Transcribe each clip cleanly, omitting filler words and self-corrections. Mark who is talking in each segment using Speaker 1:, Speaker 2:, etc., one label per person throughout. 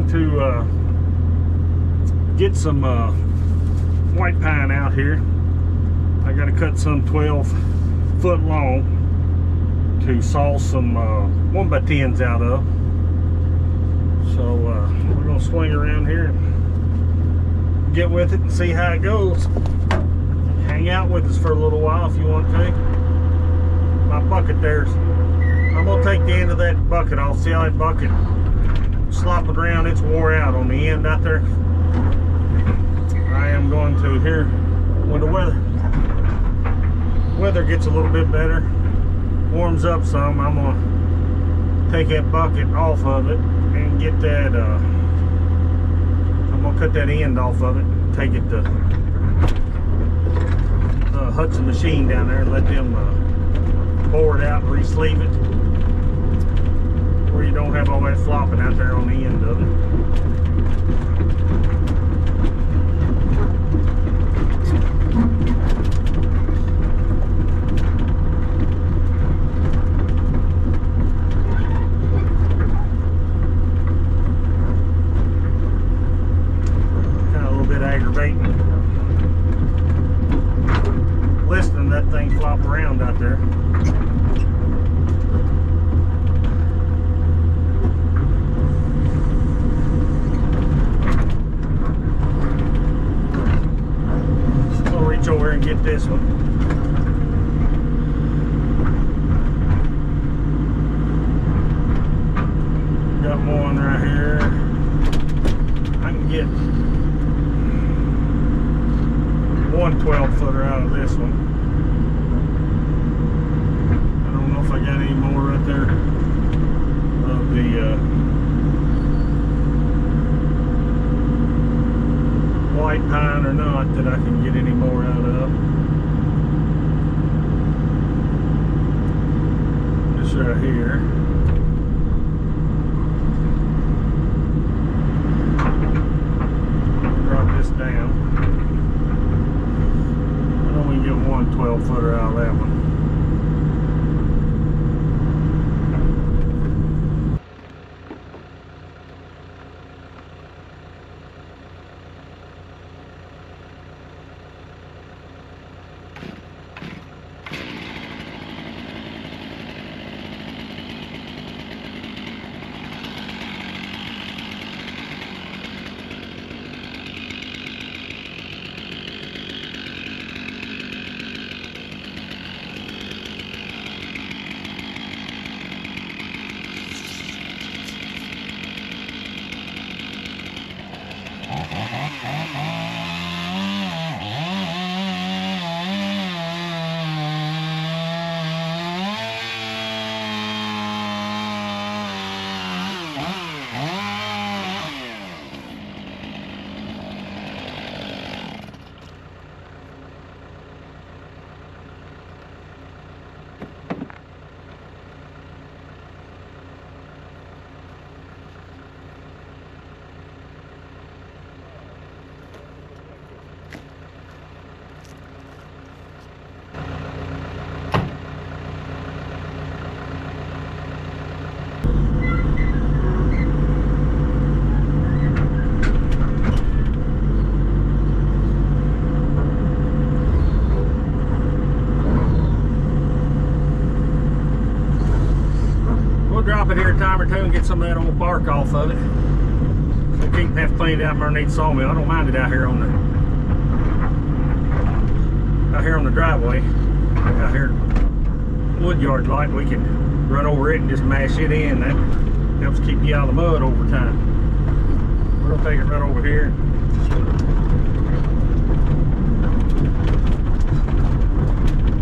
Speaker 1: going to get some white pine out here. I got to cut some 12 foot long to saw some 1x10s out of. So we're going to swing around here and get with it and see how it goes. Hang out with us for a little while if you want to. My bucket there's, I'm going to take the end of that bucket off. See how that bucket slopping around? It's wore out on the end out there. I am going to here when the weather gets a little bit better, warms up some, I'm going to take that bucket off of it and get that, I'm going to cut that end off of it and take it to Hudson machine down there and let them bore it out and re-sleeve it where you don't have all that flopping out there on the end of it. Kind of a little bit aggravating listening to that thing flop around out there. Over and get this one. Got one right here. I can get one 12-footer out of this one. I don't know if I got any more right there of the white pine or not that I can get any more out of. This right here. Drop this down. I know we can get one 12-footer out of that one. Drop it here a time or two and get some of that old bark off of it. So keep have to clean it out underneath the sawmill. I don't mind it out here on the driveway. Out here wood yard light, we can run over it and just mash it in. That helps keep you out of the mud over time. We're gonna take it right over here.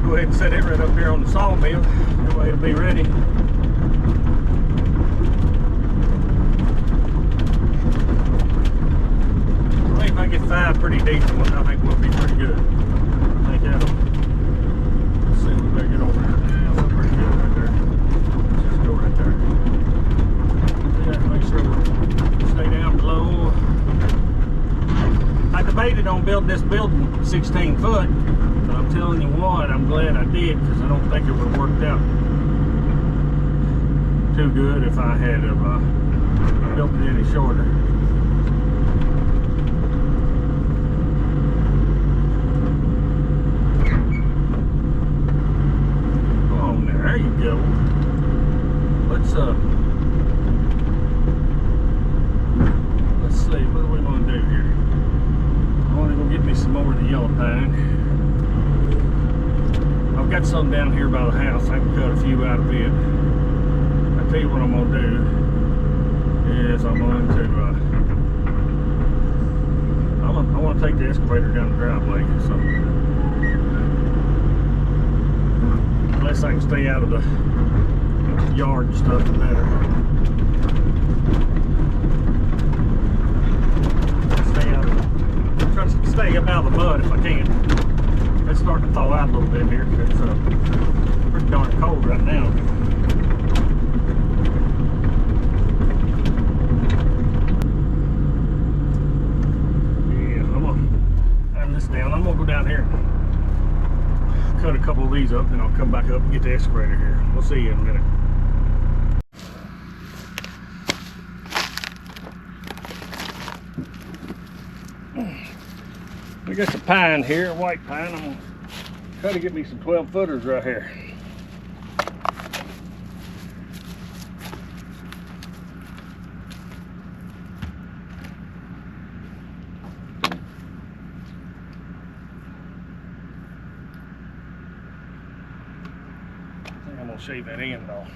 Speaker 1: Go ahead and set it right up here on the sawmill. That way it'll be ready. If I get 5 pretty decent ones, I think we'll be pretty good. I think that'll, let's see, we better get over there. Yeah, we're pretty good right there. Let's just go right there. We have to make sure we stay down below. I debated on building this building 16 foot, but I'm telling you what, I'm glad I did, because I don't think it would have worked out too good if I had built it any shorter. Oh, there you go. Let's see, what do we want to do here? I want to go get me some more of the yellow pine. I've got some down here by the house. I can cut a few out of it. I tell you what I'm going to do is I want to take the excavator down the driveway. So unless I can stay out of the yard and stuff, the better. Try to stay up out of the mud if I can. It's starting to thaw out a little bit here. It's pretty darn cold right now. Yeah, I'm gonna have this down. I'm gonna go down here, cut a couple of these up, and I'll come back up and get the excavator here. We'll see you in a minute. We got the pine here, white pine. I'm gonna try to get me some 12 footers right here. I think I'm gonna shave that end off.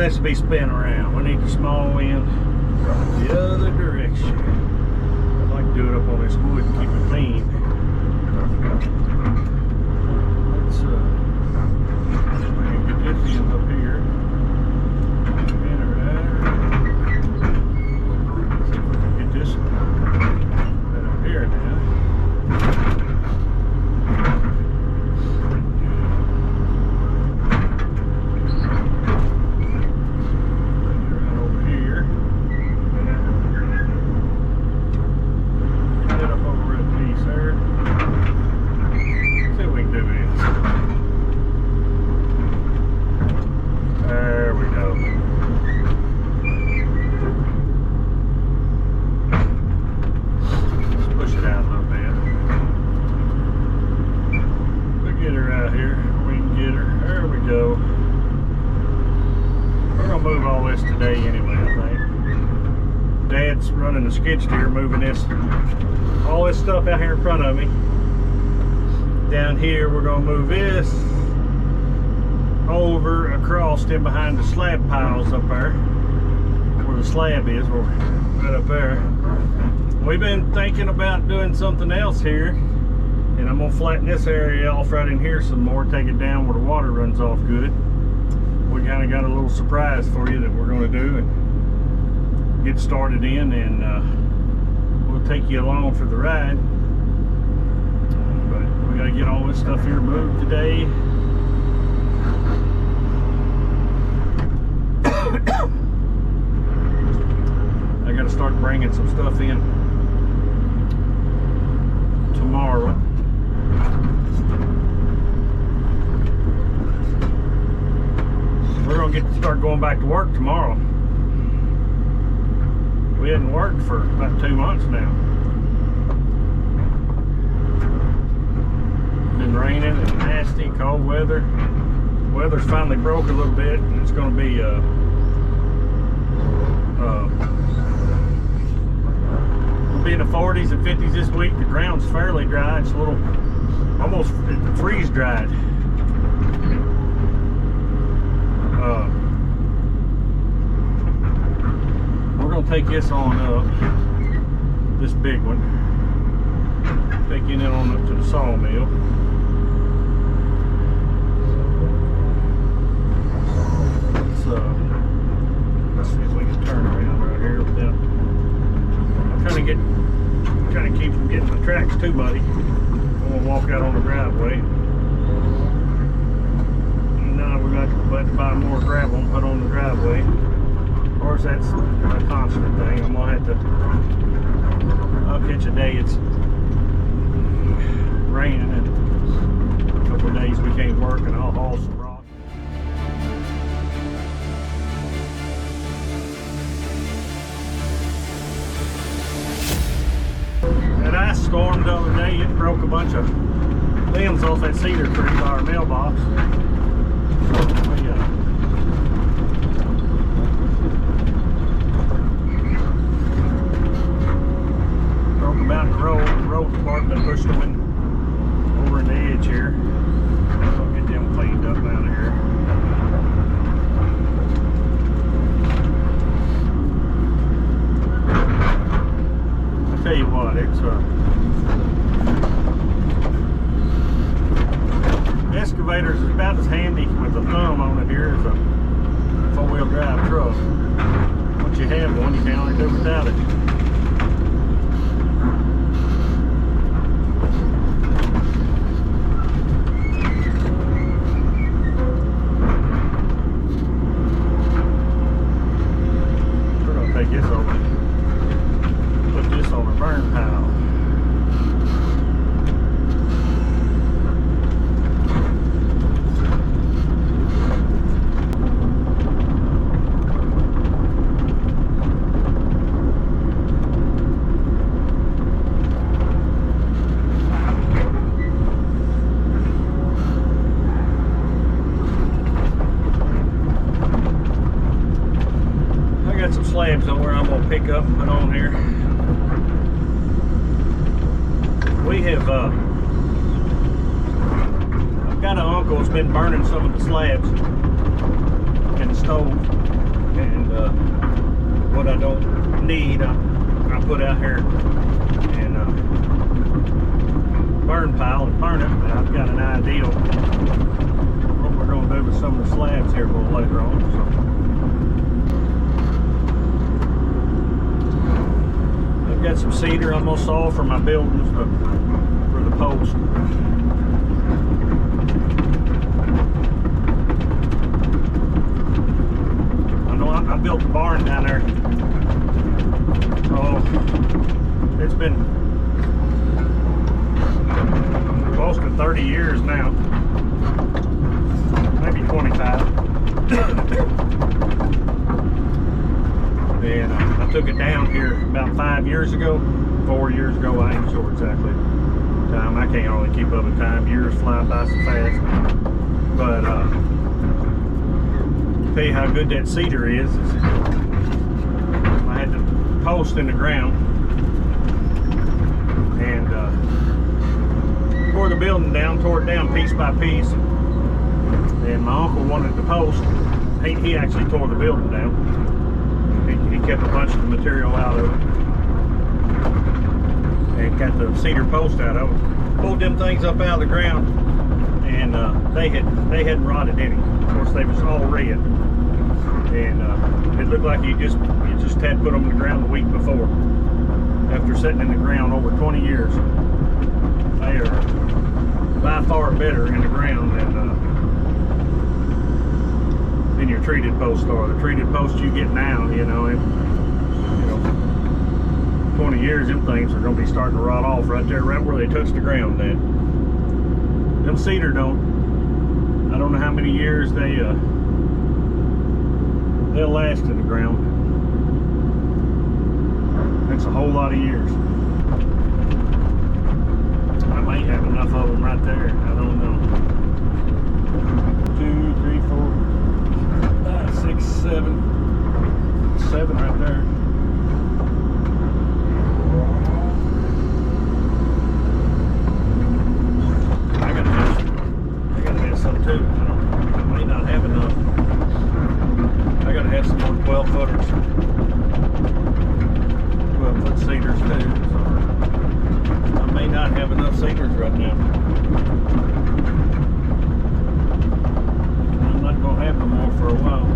Speaker 1: Has to be spin around. We need the small end the other direction. I'd like to do it up on this wood and keep it clean. Let's get this end up here. Spin around. See if we can get this right up here now. move all this today anyway, I think. Dad's running the skid steer, moving all this stuff out here in front of me. Down here, we're gonna move this over across in behind the slab piles up there, where the slab is, right up there. We've been thinking about doing something else here, and I'm gonna flatten this area off right in here some more, take it down where the water runs off good. We kind of got a little surprise for you that we're gonna do and get started in, and we'll take you along for the ride. But we gotta get all this stuff here moved today. I gotta start bringing some stuff in tomorrow. We're gonna start going back to work tomorrow. We hadn't worked for about 2 months now. Been raining and nasty, cold weather. Weather's finally broke a little bit, and it's going to be we'll be in the 40s and 50s this week. The ground's fairly dry. It's a little, almost freeze dried. We're going to take this on up, this big one, taking it on up to the sawmill. Let's see if we can turn around right here without, I'm trying to keep from getting my tracks too muddy. I'm going to walk out on the driveway. And now we're going to have to buy more gravel and put on the driveway. Of course, that's a constant thing. I'm going to have to, I'll catch a day it's raining and a couple of days we can't work, and I'll haul some rock. That ice storm the other day, it broke a bunch of limbs off that cedar tree by our mailbox. Broke them out in the road. The road department pushed them over in the edge here. I'll get them cleaned up out of here. I'll tell you what, it's excavator is about as handy with a thumb on it here as a four-wheel drive truck. Once you have one, you can't hardly do without it. We're going to take this over, put this on a burn pile. Slabs on where I'm going to pick up and put on here. We have, I've got an uncle that's been burning some of the slabs in the stove, and what I don't need, I put out here and burn pile and burn it. And I've got an idea what we're going to do with some of the slabs here a little later on. So. Got some cedar I'm gonna saw for my buildings, for the post. I know I built the barn down there. Oh, it's been close to 30 years now, maybe 25. And I took it down here about 5 years ago, 4 years ago. I ain't sure exactly time. I can't hardly keep up with time. Years fly by so fast. But tell you how good that cedar is I had the post in the ground and tore the building down, tore it down piece by piece. And my uncle wanted the post. He actually tore the building down. He kept a bunch of the material out of it and got the cedar post out of it. Pulled them things up out of the ground, and they hadn't rotted any. Of course, they was all red, and it looked like you just had put them in the ground the week before. After sitting in the ground over 20 years, they are by far better in the ground than your treated posts are. The treated posts you get now, you know, 20 years, them things are going to be starting to rot off right there, right where they touch the ground. Them cedar don't. I don't know how many years they'll last in the ground. That's a whole lot of years. I might have enough of them right there. I don't know. 2, 3, 4, 5, 6, 7 right there. I gotta have some too. I may not have enough. I gotta have some more 12 footers. 12 foot cedars too. So I may not have enough cedars right now. I'm not gonna have no more for a while.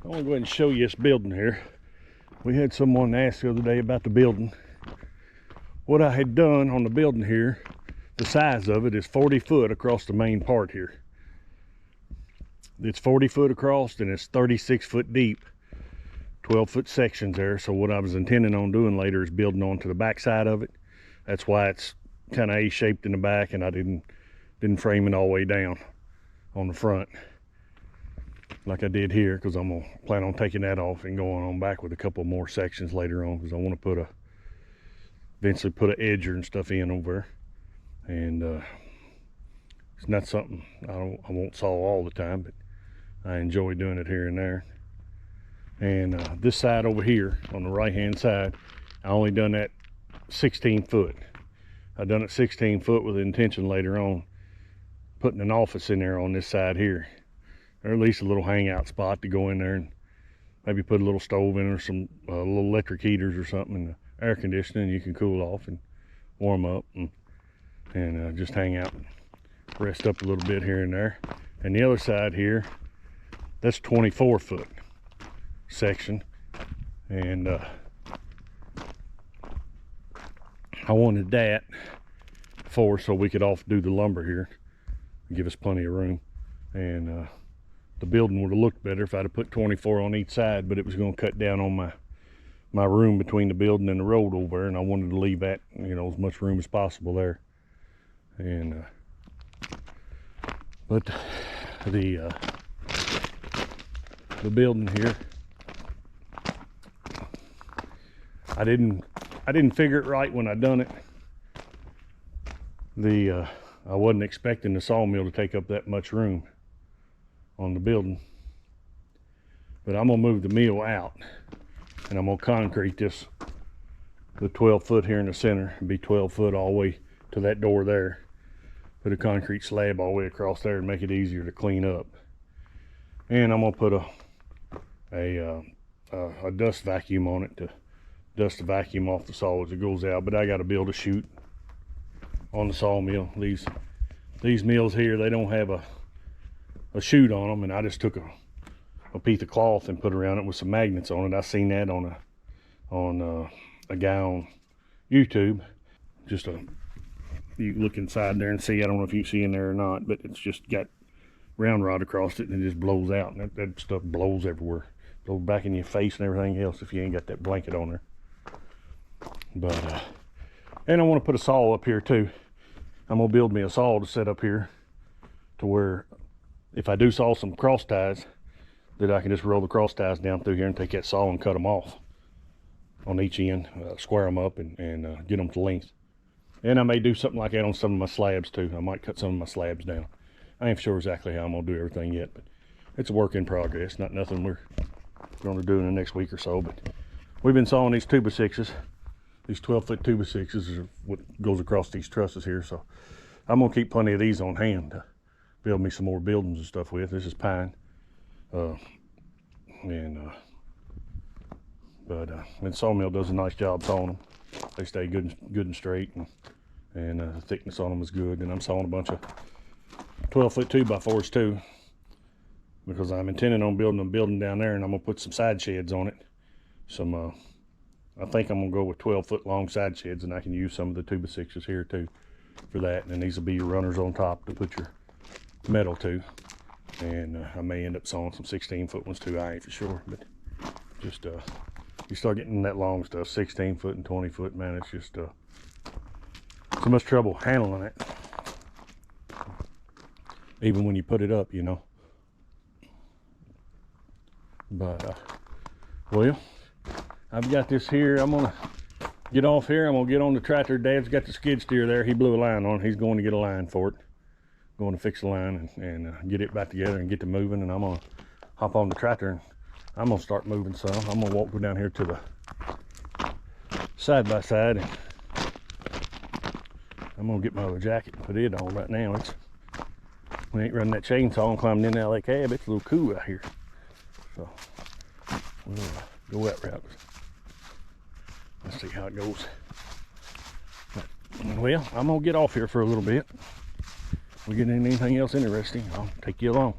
Speaker 1: I'm gonna go ahead and show you this building here. We had someone ask the other day about the building. What I had done on the building here, the size of it is 40 foot across the main part here. It's 40 foot across and it's 36 foot deep. 12 foot sections there. So what I was intending on doing later is building onto the back side of it. That's why it's kind of A-shaped in the back, and I didn't frame it all the way down on the front like I did here, because I'm gonna plan on taking that off and going on back with a couple more sections later on, because I want to eventually put an edger and stuff in over there. And it's not something I won't saw all the time, but I enjoy doing it here and there. And this side over here on the right hand side, I only done that 16 foot. I done it 16 foot with the intention later on putting an office in there on this side here, or at least a little hangout spot to go in there and maybe put a little stove in, or some little electric heaters or something, and air conditioning. You can cool off and warm up and just hang out and rest up a little bit here and there. And the other side here, that's 24 foot section, and I wanted that so we could do the lumber here, give us plenty of room. And the building would have looked better if I'd have put 24 on each side, but it was going to cut down on my room between the building and the road over there, and I wanted to leave that, you know, as much room as possible there. And but the building here, I didn't figure it right when I done it. I wasn't expecting the sawmill to take up that much room on the building, but I'm gonna move the mill out and I'm gonna concrete the 12 foot here in the center, and be 12 foot all the way to that door there. Put a concrete slab all the way across there and make it easier to clean up. And I'm gonna put a dust vacuum on it to dust the vacuum off the saw as it goes out. But I got to build a chute on the sawmill. These mills here, they don't have a chute on them, and I just took a piece of cloth and put around it with some magnets on it. I seen that on a guy on YouTube. You look inside there and see, I don't know if you see in there or not, but it's just got round rod across it, and it just blows out, and that stuff blows everywhere. Blows back in your face and everything else if you ain't got that blanket on there. But and I want to put a saw up here too. I'm gonna build me a saw to set up here, to where if I do saw some cross ties, that I can just roll the cross ties down through here and take that saw and cut them off. on each end, square them up and get them to length. And I may do something like that on some of my slabs too. I might cut some of my slabs down. I ain't sure exactly how I'm gonna do everything yet, but it's a work in progress. Not nothing we're gonna do in the next week or so, but we've been sawing these 2x6s. These 12-foot 2x6s is what goes across these trusses here. So I'm gonna keep plenty of these on hand to build me some more buildings and stuff with. This is pine. But the sawmill does a nice job sawing them. They stay good and straight, and the thickness on them is good. And I'm sawing a bunch of 12-foot 2x4s too, because I'm intending on building a building down there, and I'm gonna put some side sheds on it. I think I'm gonna go with 12-foot long side sheds, and I can use some of the 2x6s here too for that. And then these will be your runners on top to put your metal to. And I may end up sawing some 16-foot ones too. I ain't for sure, but just you start getting that long stuff, 16-foot and 20-foot, man, it's just so much trouble handling it, even when you put it up, you know. But well, I've got this here. I'm gonna get off here. I'm gonna get on the tractor. Dad's got the skid steer there. He blew a line on it. He's going to get a line for it. Going to fix the line and get it back together and get to moving. And I'm gonna hop on the tractor and I'm gonna start moving some. I'm gonna walk down here to the side by side, and I'm gonna get my other jacket and put it on right now. We ain't running that chainsaw and climbing in that lake cab. It's a little cool out here, so we'll go that route. Let's see how it goes. Well, I'm gonna get off here for a little bit. If we get anything else interesting, I'll take you along.